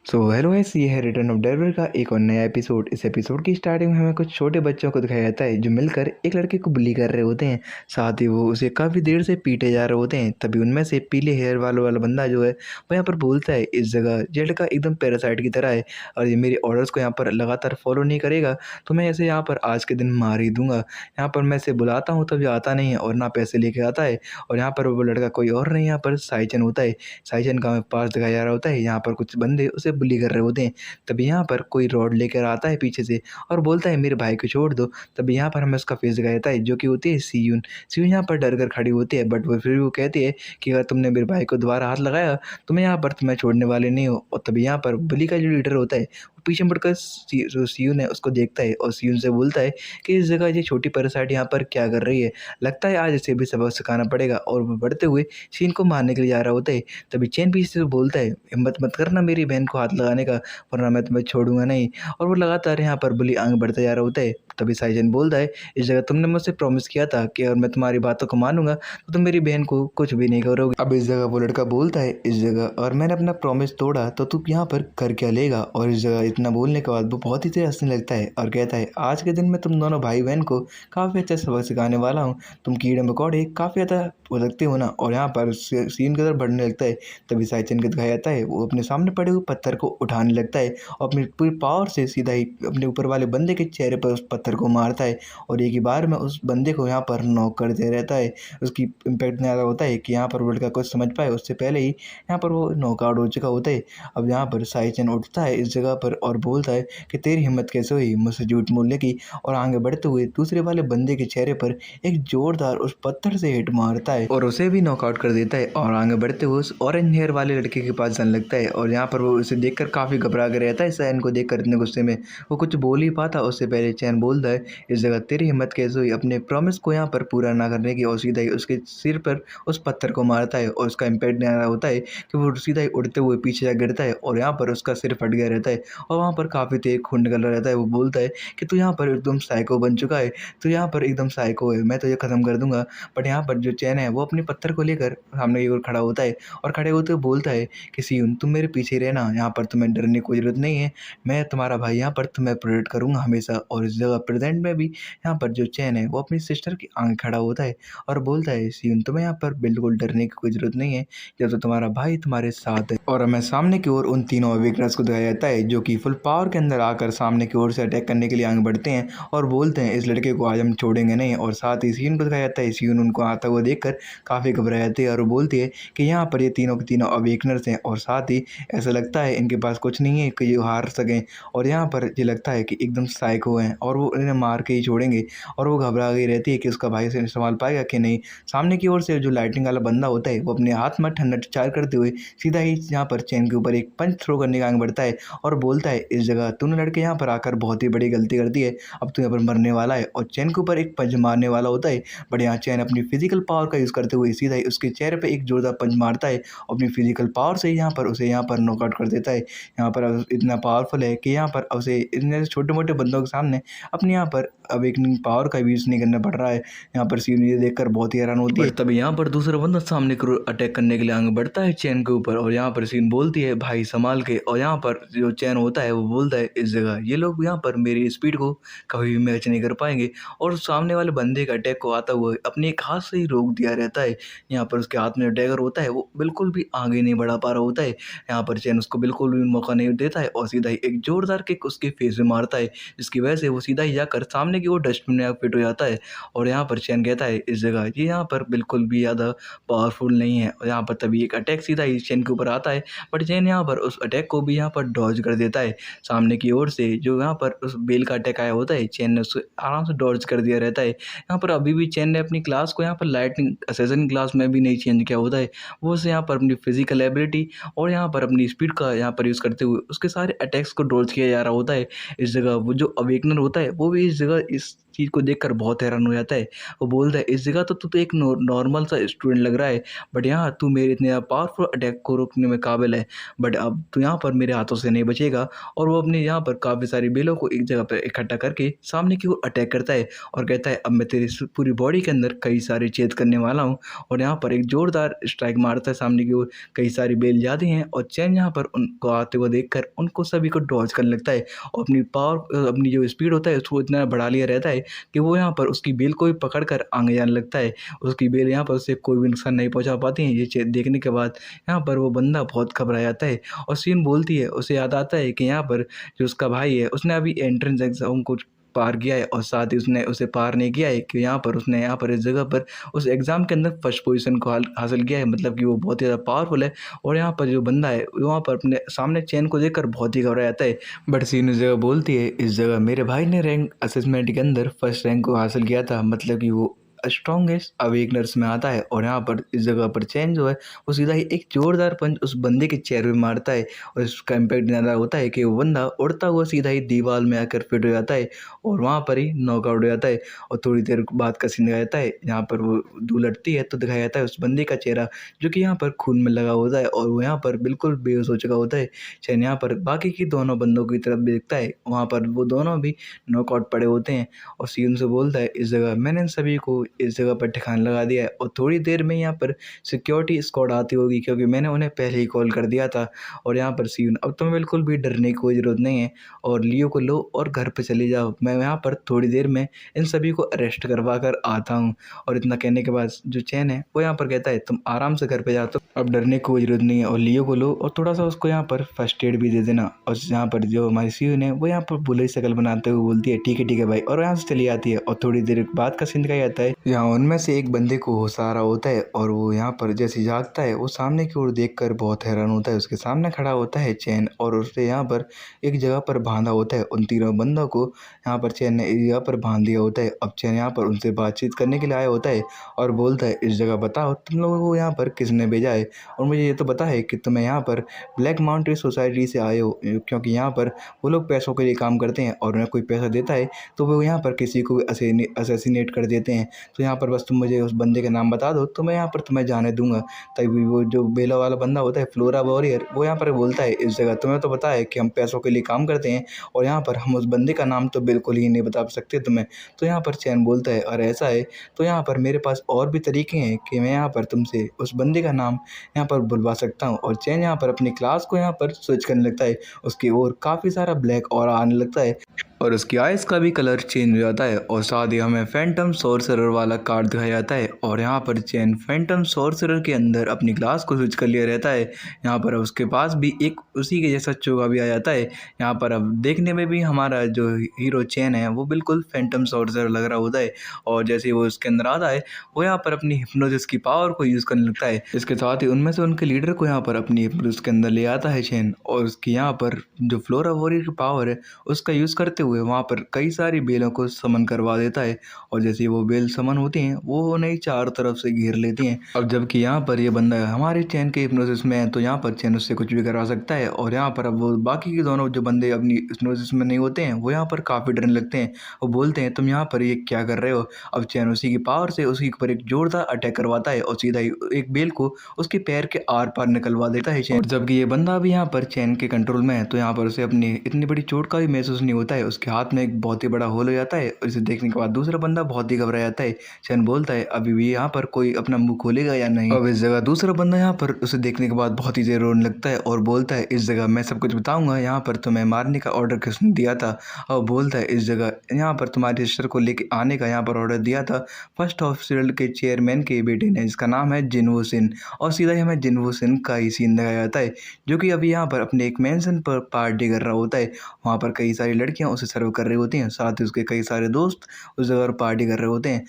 So hello guys, ये है return of devil का एक और नया एपिसोड। इस एपिसोड की स्टार्टिंग में हमें कुछ छोटे बच्चों को दिखाया जाता है जो मिलकर एक लड़के को बुली कर रहे होते हैं। साथ ही वो उसे काफ़ी देर से पीटे जा रहे होते हैं। तभी उनमें से पीले हेयर वाला बंदा जो है वो यहाँ पर बोलता है, इस जगह ये लड़का एकदम पैरासाइट की तरह है और ये मेरे ऑर्डर्स को यहाँ पर लगातार फॉलो नहीं करेगा तो मैं ऐसे यहाँ पर आज के दिन मार ही दूंगा। यहाँ पर मैं इसे बुलाता हूँ तभी आता नहीं है और ना पैसे लेके आता है। और यहाँ पर वो लड़का कोई और नहीं, यहाँ पर साइचन होता है। साइचन का पास दिखाया जा रहा होता है। यहाँ पर कुछ बंदे उसे बुली कर रहे होते हैं। तभी यहाँ पर कोई रॉड लेकर आता है पीछे से और बोलता है, मेरे भाई को छोड़ दो। तभी यहाँ पर हमें उसका फेस दिखाया जाता है जो कि होती है सियून। सियून यहाँ पर डर कर खड़ी होती है, बट वो फिर भी वो कहती है कि अगर तुमने मेरे भाई को दोबारा हाथ लगाया तो मैं यहाँ पर तुम्हें छोड़ने वाले नहीं हो। और तभी यहाँ पर बुली का जो लीडर होता है वो पीछे मुड़कर जो सियून है उसको देखता है और सियून से बोलता है कि इस जगह ये छोटी पैरासाइट यहाँ पर क्या कर रही है, लगता है आज इसे भी सबक सिखाना पड़ेगा। और वो बढ़ते हुए सीन को मारने के लिए जा रहा होता है। तभी चैन पीछे से बोलता है, हिम्मत मत करना मेरी बहन को हाथ लगाने का, वरना मैं तुम्हें छोड़ूंगा नहीं। और वो लगातार यहाँ पर बुली आगे बढ़ता जा रहा होता है। तभी साइजन बोलता है, इस जगह तुमने मुझसे प्रॉमिस किया था कि अगर मैं तुम्हारी बातों को मानूंगा तो तुम मेरी बहन को कुछ भी नहीं करोगे। अब इस जगह वो लड़का बोलता है, इस जगह और मैंने अपना प्रॉमिस तोड़ा तो तू यहाँ पर कर क्या लेगा। और इस जगह इतना बोलने के बाद वो बहुत ही तेज हंसने लगता है और कहता है, आज के दिन में तुम दोनों भाई बहन को काफ़ी अच्छा सबक सिखाने वाला हूँ। तुम कीड़े मकोड़े काफ़ी ज़्यादा वो लगते हो ना। और यहाँ पर सीन की तरफ बढ़ने लगता है। तभी साइचन को दिखाया जाता है वो अपने सामने पड़े हुए पत्थर को उठाने लगता है और अपनी पूरी पावर से सीधा ही अपने ऊपर वाले बंदे के चेहरे पर उस पत्थर को मारता है। और एक ही बार में उस बंदे को यहाँ पर नॉक कर दे रहता है। उसकी इम्पैक्ट ज़्यादा होता है कि यहाँ पर वो लड़का कुछ समझ पाए उससे पहले ही यहाँ पर वो नॉकआउट हो चुका होता है। अब यहाँ पर साइचन उठता है इस जगह पर और बोलता है कि तेरी हिम्मत कैसे हुई मुझसे झूठ बोलने की। और आगे बढ़ते हुए दूसरे वाले बंदे के चेहरे पर एक जोरदार उस पत्थर से हिट मारता है और उसे भी नॉकआउट कर देता है। और आगे बढ़ते हुए उस ऑरेंज हेयर वाले लड़के के पास जाने लगता है और यहाँ पर वो उसे देखकर काफ़ी घबरा के रहता है। चैन को देखकर इतने गुस्से में वो कुछ बोल ही पाता उससे पहले चैन बोलता है, इस जगह तेरी हिम्मत कैसे हुई अपने प्रॉमिस को यहाँ पर पूरा ना करने की। और सीधा ही उसके सिर पर उस पत्थर को मारता है और उसका इम्पैक्ट यहाँ होता है कि वो सीधा ही उड़ते हुए पीछे जा गिरता है और यहाँ पर उसका सिर फट गया रहता है और वहाँ पर काफ़ी तेज खून निकल रहा रहता है। वो बोलता है कि तू यहाँ पर एकदम साइको बन चुका है, तू यहाँ पर एकदम साइको है, मैं तो ये ख़त्म कर दूंगा। बट यहाँ पर जो चैन है वो अपने पत्थर को लेकर सामने की ओर खड़ा होता है और खड़े होते हुए बोलता है कि सियून तुम मेरे पीछे रहना, यहाँ पर तुम्हें डरने की कोई ज़रूरत नहीं है, मैं तुम्हारा भाई यहाँ पर तुम्हें प्रोटेक्ट करूँगा हमेशा। और इस जगह प्रेजेंट में भी यहाँ पर जो चैन है वो अपनी सिस्टर की आगे खड़ा होता है और बोलता है, सियून तुम्हें यहाँ पर बिल्कुल डरने की कोई ज़रूरत नहीं है, जब तो तुम्हारा भाई तुम्हारे साथ है। और हमें सामने की ओर उन तीनों अवेकनर्स को दिखाया जाता है जो कि फुल पावर के अंदर आकर सामने की ओर से अटैक करने के लिए आगे बढ़ते हैं और बोलते हैं, इस लड़के को आज हम छोड़ेंगे नहीं। और साथ ही सियून को दिखाया जाता है। सियून उनको आता हुआ देखकर काफ़ी घबरा जाती है और वो बोलती है कि यहाँ पर ये तीनों के तीनों अवेकनर्स हैं और साथ ही ऐसा लगता है इनके पास कुछ नहीं है कि ये हार सकें। और यहाँ पर ये लगता है कि एकदम साइको हैं और वो इन्हें मार के ही छोड़ेंगे। और वो घबरा गई रहती है कि उसका भाई से संभाल पाएगा कि नहीं। सामने की ओर से जो लाइटिंग वाला बंदा होता है वो अपने हाथ में ठंडा चार करते हुए सीधा ही यहाँ पर चैन के ऊपर एक पंच थ्रो करने का आगे बढ़ता है और बोलता है, इस जगह तूने लड़के यहाँ पर आकर बहुत ही बड़ी गलती कर दी है, अब तू यहाँ पर मरने वाला है। और चैन के ऊपर एक पंच मारने वाला होता है, बट यहाँ चैन अपनी फिजिकल पावर का यूज़ करते हुए सीधा ही उसके चेहरे पे एक जोरदार पंच मारता है। अपनी फिजिकल पावर से यहाँ पर उसे यहाँ पर नॉकआउट कर देता है। यहाँ पर इतना पावरफुल है कि यहाँ पर उसे इतने छोटे मोटे बंदों के सामने अपने यहाँ पर अवेकनिंग पावर का यूज़ नहीं करना पड़ रहा है। यहाँ पर सीन ये देखकर बहुत ही हैरान होती है। तभी यहाँ पर दूसरा बंदा सामने की ओर अटैक करने के लिए आगे बढ़ता है चैन के ऊपर और यहाँ पर सीन बोलती है, भाई संभाल के। और यहाँ पर जो चैन होता है वो बोलता है, इस जगह ये लोग यहाँ पर मेरी स्पीड को कभी भी मैच नहीं कर पाएंगे। और सामने वाले बंदे के अटैक को आता हुआ अपने एक हाथ से ही रोक दिया रहता है। यहाँ पर उसके हाथ में जो डैगर होता है वो बिल्कुल भी आगे नहीं बढ़ा पा रहा होता है। यहाँ पर चैन उसको बिल्कुल भी मौका नहीं देता है और सीधा ही एक जोरदार किक उसके फेस में मारता है, जिसकी वजह से वो सीधा ही जाकर सामने की ओर डस्टबिन में फिट हो जाता है। और यहाँ पर चैन कहता है, इस जगह ये यहाँ पर बिल्कुल भी ज़्यादा पावरफुल नहीं है। और यहाँ पर तभी एक अटैक सीधा ही चैन के ऊपर आता है, बट चैन यहाँ पर उस अटैक को भी यहाँ पर डॉज कर देता है। सामने की ओर से जो यहाँ पर उस बेल का अटैक आया होता है चैन ने उसको आराम से डॉज कर दिया रहता है। यहाँ पर अभी भी चैन ने अपनी क्लास को यहाँ पर लाइटनिंग असेसन क्लास में भी नहीं चेंज किया होता है। वो उसे यहाँ पर अपनी फिजिकल एबिलिटी और यहाँ पर अपनी स्पीड का यहाँ पर यूज़ करते हुए उसके सारे अटैक्स को डॉज किया जा रहा होता है। इस जगह वो जो अवेकनर होता है वो भी इस जगह इस चीज़ को देखकर बहुत हैरान हो जाता है। वो बोलता है, इस जगह तो तू तो एक नॉर्मल सा स्टूडेंट लग रहा है, बट यहाँ तू मेरे इतने पावरफुल अटैक को रोकने में काबिल है, बट अब तू यहाँ पर मेरे हाथों से नहीं बचेगा। और वो अपने यहाँ पर काफ़ी सारी बेलों को एक जगह पर इकट्ठा करके सामने की ओर अटैक करता है और कहता है अब मैं तेरी पूरी बॉडी के अंदर कई सारे छेद करने वाला हूँ। और यहाँ पर एक ज़ोरदार स्ट्राइक मारता है सामने की ओर। कई सारी बेल जाती हैं और चैन यहाँ पर उनको आते हुए देखकर उनको सभी को डॉज करने लगता है और अपनी पावर अपनी जो स्पीड होता है उसको इतना बढ़ा लिया रहता है कि वो यहाँ पर उसकी बेल को भी पकड़ कर आगे जाने लगता है। उसकी बेल यहाँ पर उसे कोई भी नुकसान नहीं पहुँचा पाती हैं। ये देखने के बाद यहाँ पर वो बंदा बहुत घबरा जाता है और सीन बोलती है, उसे याद आता है कि यहाँ पर जो उसका भाई है उसने अभी एंट्रेंस एग्ज़ाम को पार किया है और साथ ही उसने उसे पार नहीं किया है कि यहाँ पर उसने यहाँ पर इस जगह पर उस एग्ज़ाम के अंदर फर्स्ट पोजीशन को हासिल किया है। मतलब कि वो बहुत ही ज़्यादा पावरफुल है और यहाँ पर जो बंदा है वहाँ पर अपने सामने चैन को देखकर बहुत ही घबरा जाता है। बट सीन उस जगह बोलती है, इस जगह मेरे भाई ने रैंक असेसमेंट के अंदर फर्स्ट रैंक को हासिल किया था। मतलब कि वो स्ट्रॉन्गेस्ट अवेकनर्स में आता है और यहाँ पर इस जगह पर चैन जो है वो सीधा ही एक जोरदार पंच उस बंदे के चेहरे में मारता है और इसका इम्पैक्ट ज़्यादा होता है कि वो बंदा उड़ता हुआ सीधा ही दीवार में आकर फिट हो जाता है और वहाँ पर ही नॉकआउट हो जाता है। और थोड़ी देर बाद का सीन दिखाया जाता है, यहाँ पर वो उलटती है तो दिखाया जाता है उस बंदे का चेहरा जो कि यहाँ पर खून में लगा होता है और वो यहाँ पर बिल्कुल बेहोश हो चुका होता है। चैन यहाँ पर बाकी की दोनों बंदों की तरफ देखता है, वहाँ पर वो दोनों भी नॉकआउट पड़े होते हैं और सीन से बोलता है, इस जगह मैंने इन सभी को इस जगह पर ठिकाना लगा दिया है और थोड़ी देर में यहाँ पर सिक्योरिटी स्क्वाड आती होगी क्योंकि मैंने उन्हें पहले ही कॉल कर दिया था। और यहाँ पर सीन, अब तुम्हें बिल्कुल भी डरने की कोई ज़रूरत नहीं है और लियो को लो और घर पे चले जाओ, मैं यहाँ पर थोड़ी देर में इन सभी को अरेस्ट करवा कर आता हूँ। और इतना कहने के बाद जो चैन है वो यहाँ पर कहता है तुम आराम से घर पे जाओ, तो अब डरने की कोई ज़रूरत नहीं है और लियो को लो और थोड़ा सा उसको यहाँ पर फर्स्ट एड भी दे देना। और यहाँ पर जो हमारी सीन है वो यहाँ पर बुरी शक्ल बनाते हुए बोलती है ठीक है भाई, और यहाँ से चली आती है। और थोड़ी देर बाद का सीन दिखाया जाता है, यहाँ उनमें से एक बंदे को होश आ रहा होता है और वो यहाँ पर जैसे जागता है वो सामने की ओर देखकर बहुत हैरान होता है। उसके सामने खड़ा होता है चैन और उसे यहाँ पर एक जगह पर बांधा होता है। उन तीनों बंदों को यहाँ पर चैन ने एक जगह पर बांध दिया होता है। अब चैन यहाँ पर उनसे बातचीत करने के लिए आया होता है और बोलता है, इस जगह बताओ तुम लोगों को यहाँ पर किसने भेजा है और मुझे ये तो पता है कि तुम्हें यहाँ पर ब्लैक माउंटेन सोसाइटी से आए हो, क्योंकि यहाँ पर वो लोग पैसों के लिए काम करते हैं और उन्हें कोई पैसा देता है तो वो यहाँ पर किसी को असैसिनेट कर देते हैं। तो यहाँ पर बस तुम मुझे उस बंदे का नाम बता दो तो मैं यहाँ पर तुम्हें जाने दूंगा। तभी वो जो बेला वाला बंदा होता है फ्लोरा वॉरियर, वो यहाँ पर बोलता है, इस जगह तुम्हें तो पता है कि हम पैसों के लिए काम करते हैं और यहाँ पर हम उस बंदे का नाम तो बिल्कुल ही नहीं बता सकते तुम्हें। तो यहाँ पर चैन बोलता है, और ऐसा है तो यहाँ पर मेरे पास और भी तरीके हैं कि मैं यहाँ पर तुमसे उस बंदे का नाम यहाँ पर बुलवा सकता हूँ। और चैन यहाँ पर अपनी क्लास को यहाँ पर स्विच करने लगता है, उसकी ओर काफ़ी सारा ब्लैक और आने लगता है और उसकी आइज़ का भी कलर चेंज हो जाता है और साथ ही हमें फैंटम सोर्सरर वाला कार्ड दिखाया जाता है। और यहाँ पर चैन फैंटम सोर्सरर के अंदर अपनी क्लास को स्विच कर लिया रहता है। यहाँ पर उसके पास भी एक उसी के जैसा चोगा भी आ जाता है। यहाँ पर अब देखने में भी हमारा जो हीरो चैन है वो बिल्कुल फैंटम सोर्सरर लग रहा होता है और जैसे वो उसके अंदर आता है वो यहाँ पर अपनी हिप्नोसिस की पावर को यूज़ करने लगता है। इसके साथ ही उनमें से उनके लीडर को यहाँ पर अपनी हिप्नोसिस के अंदर ले आता है चैन और उसकी यहाँ पर जो फ्लोरा वॉरियर की पावर है उसका यूज़ करते हुए वहाँ पर कई सारी बेलों को समन करवा देता है। और जैसे वो बेल समन होती हैं वो उन्हें चारों तरफ से घेर लेती हैं। अब जबकि यहाँ पर ये बंदा हमारे चैन के हिप्नोसिस में है तो यहाँ पर चैन उससे कुछ भी करवा सकता है। और यहाँ पर अब वो बाकी के दोनों जो बंदे अपनी हिप्नोसिस में नहीं होते हैं वो यहाँ पर काफ़ी डरने लगते हैं। वो बोलते हैं तुम यहाँ पर ये क्या कर रहे हो। अब चैन उसी की पावर से उसके ऊपर एक जोरदार अटैक करवाता है और सीधा ही एक बेल को उसके पैर के आर पार निकलवा देता है चैन। और जबकि ये बंदा भी यहाँ पर चैन के कंट्रोल में है तो यहाँ पर उसे अपनी इतनी बड़ी चोट का भी महसूस नहीं होता है। उसके हाथ में एक बहुत ही बड़ा होल हो जाता है और इसे देखने के बाद दूसरा बंदा बहुत ही घबरा जाता है। चैन बोलता है अभी भी यहाँ पर कोई अपना मुंह खोलेगा या नहीं। अब इस जगह दूसरा बंदा यहाँ पर उसे देखने के बाद बहुत ही देर रोने लगता है और बोलता है, इस जगह मैं सब कुछ बताऊंगा, यहाँ पर तुम्हें मारने का ऑर्डर किसने दिया था। और बोलता है, इस जगह यहाँ पर तुम्हारे सिस्टर को लेके आने का यहाँ पर ऑर्डर दिया था फर्स्ट ऑफिसर के चेयरमैन के बेटे ने, जिसका नाम है जिनवो सिन। और सीधा ही हमें जिनवो सिन का ही सीन दिखाया जाता है जो कि अभी यहाँ पर अपने एक मैंशन पर पार्टी कर रहा होता है। वहाँ पर कई सारी लड़कियाँ उसे सर्व कर रही होती हैं, साथ ही उसके कई सारे दोस्त उस जगह पर पार्टी कर रहे होते हैं।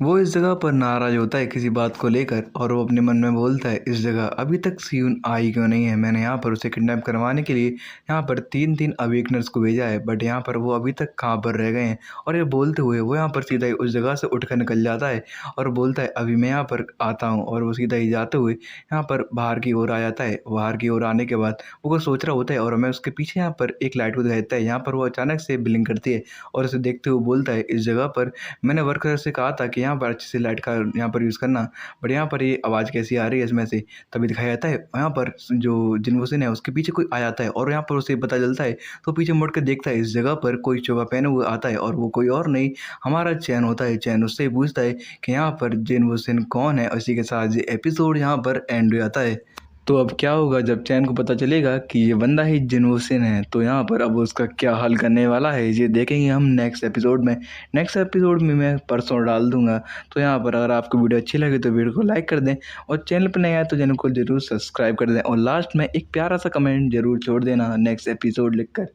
वो इस जगह पर नाराज होता है किसी बात को लेकर और वो अपने मन में बोलता है, इस जगह अभी तक सियून आई क्यों नहीं है। मैंने यहाँ पर उसे किडनैप करवाने के लिए यहाँ पर 3 अवेकनर्स को भेजा है बट यहाँ पर वो अभी तक कहाँ पर रह गए हैं। और ये बोलते हुए वो यहाँ पर सीधा ही उस जगह से उठकर निकल जाता है और बोलता है अभी मैं यहाँ पर आता हूँ। और वो सीधा ही जाते हुए यहाँ पर बाहर की ओर आ जाता है। बाहर की ओर आने के बाद वो कुछ सोच रहा होता है और मैं उसके पीछे यहाँ पर एक लाइट को दिखाता है। यहाँ पर वो अचानक से ब्लिंक करती है और उसे देखते हुए बोलता है, इस जगह पर मैंने वर्कर से कहा था कि यहाँ यहाँ पर अच्छे से लाइट का यहाँ पर यूज़ करना। बट यहाँ पर ये आवाज़ कैसी आ रही है इसमें से, तभी दिखाया जाता है यहाँ पर जो जिनवोसिन है उसके पीछे कोई आ जाता है और यहाँ पर उसे पता चलता है, तो पीछे मुड़ के देखता है, इस जगह पर कोई चोगा पहने हुए आता है और वो कोई और नहीं हमारा चैन होता है। चैन उससे पूछता है कि यहाँ पर जिनवोसिन कौन है। इसी के साथ ये एपिसोड यहाँ पर एंड हो जाता है। तो अब क्या होगा जब चैन को पता चलेगा कि ये बंदा ही जिनवोसिन है, तो यहाँ पर अब उसका क्या हल करने वाला है ये देखेंगे हम नेक्स्ट एपिसोड में। नेक्स्ट एपिसोड में मैं परसों डाल दूंगा। तो यहाँ पर अगर आपको वीडियो अच्छी लगे तो वीडियो को लाइक कर दें और चैनल पर नए आए तो चैनल को जरूर सब्सक्राइब कर दें और लास्ट में एक प्यारा सा कमेंट जरूर छोड़ देना नेक्स्ट एपिसोड लिखकर।